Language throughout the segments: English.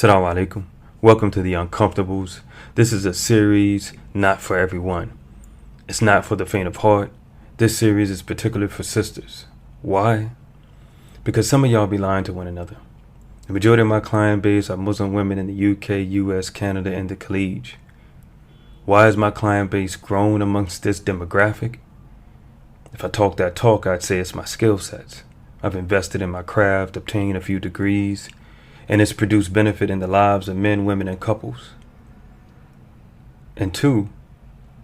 Assalamu alaikum. Welcome to the Uncomfortables. This is a series not for everyone. It's not for the faint of heart. This series is particularly for sisters. Why? Because some of y'all be lying to one another. The majority of my client base are Muslim women in the UK, US, Canada, and the 𝗗𝗜𝗦𝗖𝗟𝗔𝗜𝗠𝗘𝗥. Why has my client base grown amongst this demographic? If I talk that talk, I'd say it's my skill sets. I've invested in my craft, obtained a few degrees, and it's produced benefit in the lives of men, women, and couples. And two,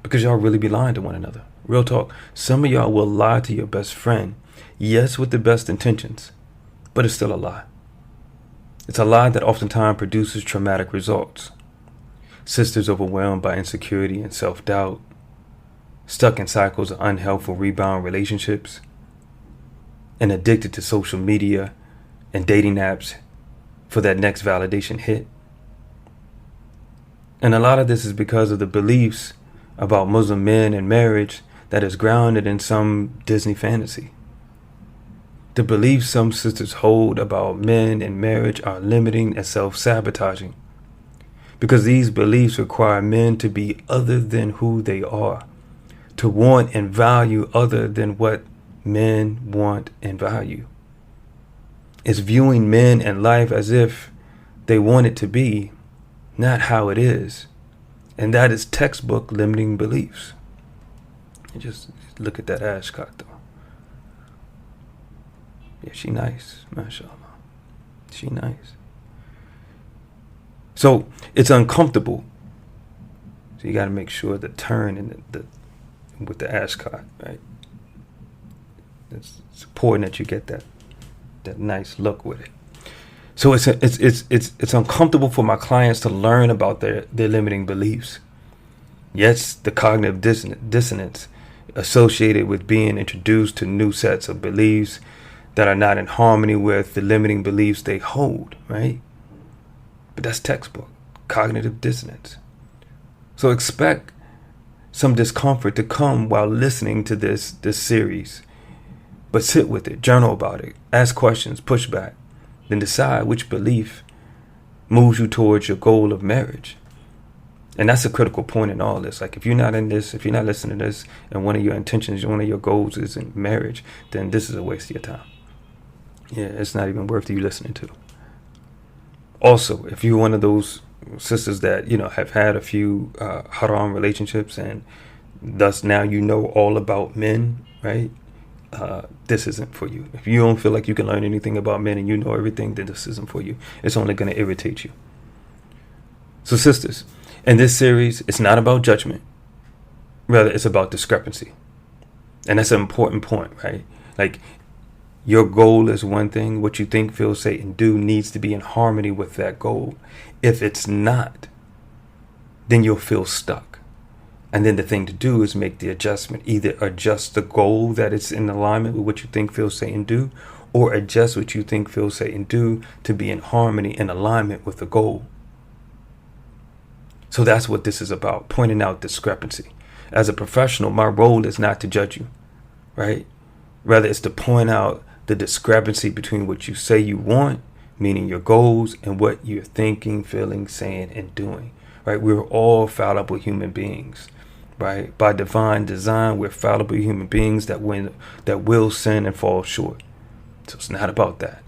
because y'all really be lying to one another. Real talk. Some of y'all will lie to your best friend, yes, with the best intentions, but it's still a lie. It's a lie that oftentimes produces traumatic results. Sisters overwhelmed by insecurity and self-doubt, stuck in cycles of unhelpful rebound relationships, and addicted to social media and dating apps for that next validation hit. And a lot of this is because of the beliefs about Muslim men and marriage that is grounded in some Disney fantasy. The beliefs some sisters hold about men and marriage are limiting and self-sabotaging, because these beliefs require men to be other than who they are, to want and value other than what men want and value. It's viewing men and life as if they want it to be, not how it is. And that is textbook limiting beliefs. And just look at that 𝗗𝗜𝗦𝗖𝗟𝗔𝗜𝗠𝗘𝗥 though. Yeah, she nice, mashallah. She nice. So it's uncomfortable. So you got to make sure the turn in with the 𝗗𝗏𝗏𝗏𝗏, right? It's important that you get that nice look with it. So it's uncomfortable for my clients to learn about their limiting beliefs. Yes, the cognitive dissonance associated with being introduced to new sets of beliefs that are not in harmony with the limiting beliefs they hold, right? But that's textbook cognitive dissonance. So expect some discomfort to come while listening to this series. But sit with it, journal about it, ask questions, push back, then decide which belief moves you towards your goal of marriage. And that's a critical point in all this. Like, if you're not in this, if you're not listening to this, and one of your intentions, one of your goals is in marriage, then this is a waste of your time. Yeah, it's not even worth you listening to. Also, if you're one of those sisters that, have had a few haram relationships, and thus now you know all about men, right? This isn't for you. If you don't feel like you can learn anything about men and you know everything, then this isn't for you. It's only going to irritate you. So sisters, in this series, it's not about judgment. Rather, it's about discrepancy. And that's an important point, right? Like, your goal is one thing. What you think, feel, say, and do needs to be in harmony with that goal. If it's not, then you'll feel stuck. And then the thing to do is make the adjustment. Either adjust the goal that it's in alignment with what you think, feel, say, and do, or adjust what you think, feel, say, and do to be in harmony and alignment with the goal. So that's what this is about, pointing out discrepancy. As a professional, my role is not to judge you, right? Rather, it's to point out the discrepancy between what you say you want, meaning your goals, and what you're thinking, feeling, saying, and doing, right? We're all fallible human beings. Right? By divine design, we're fallible human beings that will sin and fall short. So it's not about that.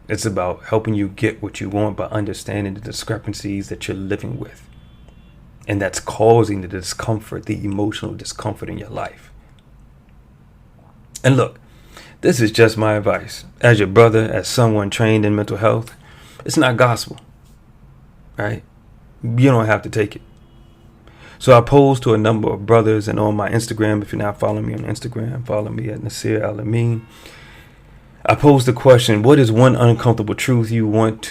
It's about helping you get what you want by understanding the discrepancies that you're living with. And that's causing the discomfort, the emotional discomfort in your life. And look, this is just my advice. As your brother, as someone trained in mental health, it's not gospel. Right? You don't have to take it. So I posed to a number of brothers, and on my Instagram, if you're not following me on Instagram, follow me at 𝗗𝗏𝗏𝗏𝗏𝗏𝗏. I posed the question, what is one uncomfortable truth you want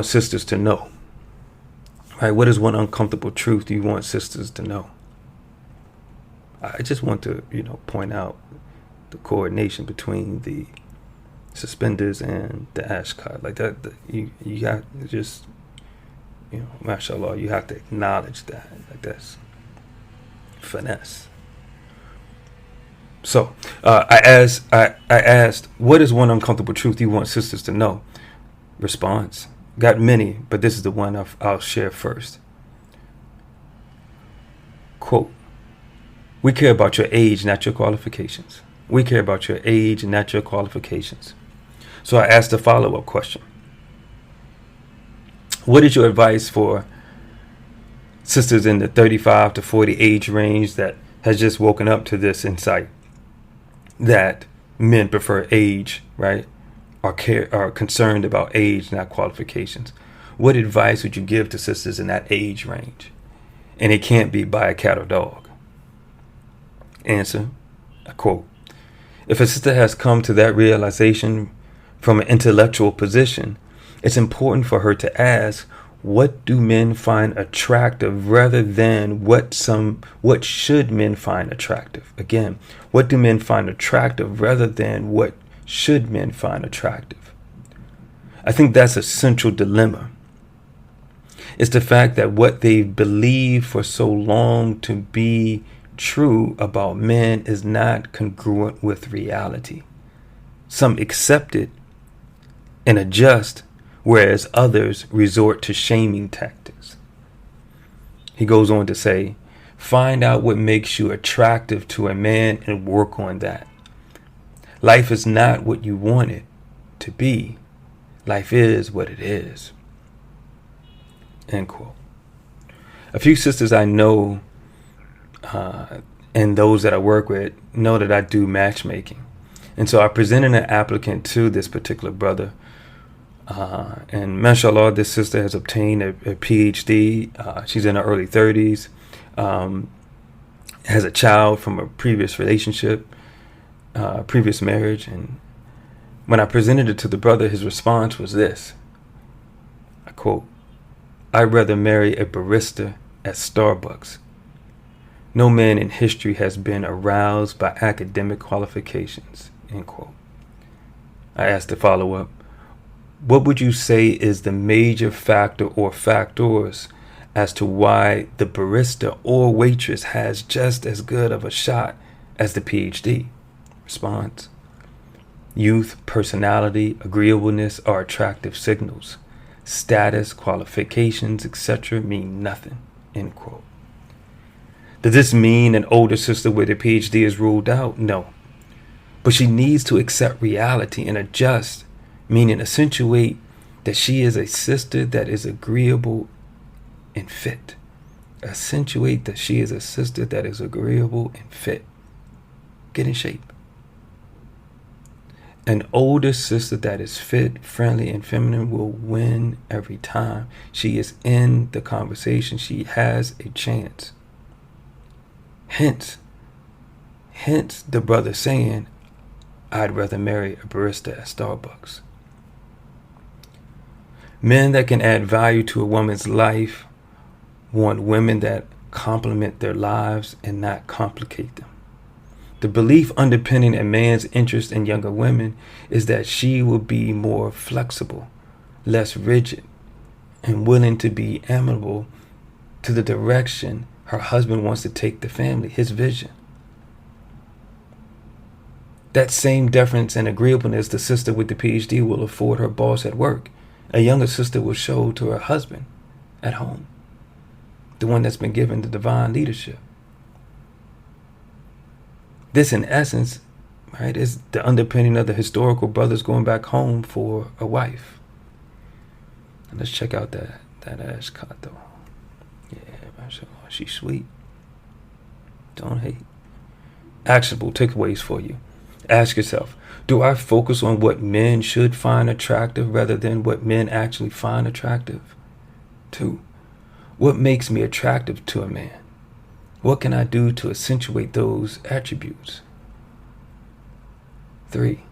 sisters to know? Right? What is one uncomfortable truth you want sisters to know? I just want to, point out the coordination between the suspenders and the 𝗗𝗏𝗏𝗏𝗏. Like that, you got to just, mashallah, you have to acknowledge that. Like, that's finesse. So I asked, what is one uncomfortable truth you want sisters to know? Response: Got many, but this is the one I'll share first. Quote, we care about your age, not your qualifications. We care about your age, not your qualifications. So I asked a follow-up question. What is your advice for sisters in the 35 to 40 age range that has just woken up to this insight that men prefer age, right? Are concerned about age, not qualifications? What advice would you give to sisters in that age range? And it can't be buy a cat or dog. Answer, I quote, if a sister has come to that realization from an intellectual position, it's important for her to ask, what do men find attractive rather than what should men find attractive? Again, what do men find attractive rather than what should men find attractive? I think that's a central dilemma. It's the fact that what they've believed for so long to be true about men is not congruent with reality. Some accept it and adjust, whereas others resort to shaming tactics. He goes on to say, find out what makes you attractive to a man and work on that. Life is not what you want it to be. Life is what it is. End quote. A few sisters I know and those that I work with know that I do matchmaking. And so I presented an applicant to this particular brother. And mashallah, this sister has obtained a PhD. She's in her early 30s. Has a child from a previous relationship, previous marriage. And when I presented it to the brother, his response was this. I quote, I'd rather marry a barista at Starbucks. No man in history has been aroused by academic qualifications. End quote. I asked the follow-up, what would you say is the major factor or factors as to why the barista or waitress has just as good of a shot as the PhD? Response, youth, personality, agreeableness are attractive signals. Status, qualifications, etc. mean nothing. End quote. Does this mean an older sister with a PhD is ruled out? No. But she needs to accept reality and adjust, meaning accentuate that she is a sister that is agreeable and fit. Accentuate that she is a sister that is agreeable and fit. Get in shape. An older sister that is fit, friendly, and feminine will win every time. She is in the conversation. She has a chance. Hence the brother saying, I'd rather marry a barista at Starbucks. Men that can add value to a woman's life want women that complement their lives and not complicate them. The belief underpinning a man's interest in younger women is that she will be more flexible, less rigid, and willing to be amenable to the direction her husband wants to take the family, his vision. That same deference and agreeableness the sister with the PhD will afford her boss at work, a younger sister will show to her husband at home, the one that's been given the divine leadership. This, in essence, right, is the underpinning of the historical brothers going back home for a wife. And let's check out that 𝗗𝗜𝗦𝗖𝗟𝗔𝗜𝗠𝗘𝗥. Yeah, mashallah, she's sweet. Don't hate. Actionable takeaways for you. Ask yourself, do I focus on what men should find attractive rather than what men actually find attractive? 2, what makes me attractive to a man? What can I do to accentuate those attributes? 3,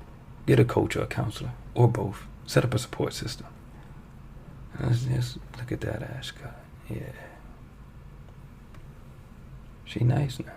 get a coach or a counselor, or both. Set up a support system. Let's just look at that 𝗗𝗜𝗦𝗖𝗟𝗔𝗜𝗠𝗘𝗥. She nice now.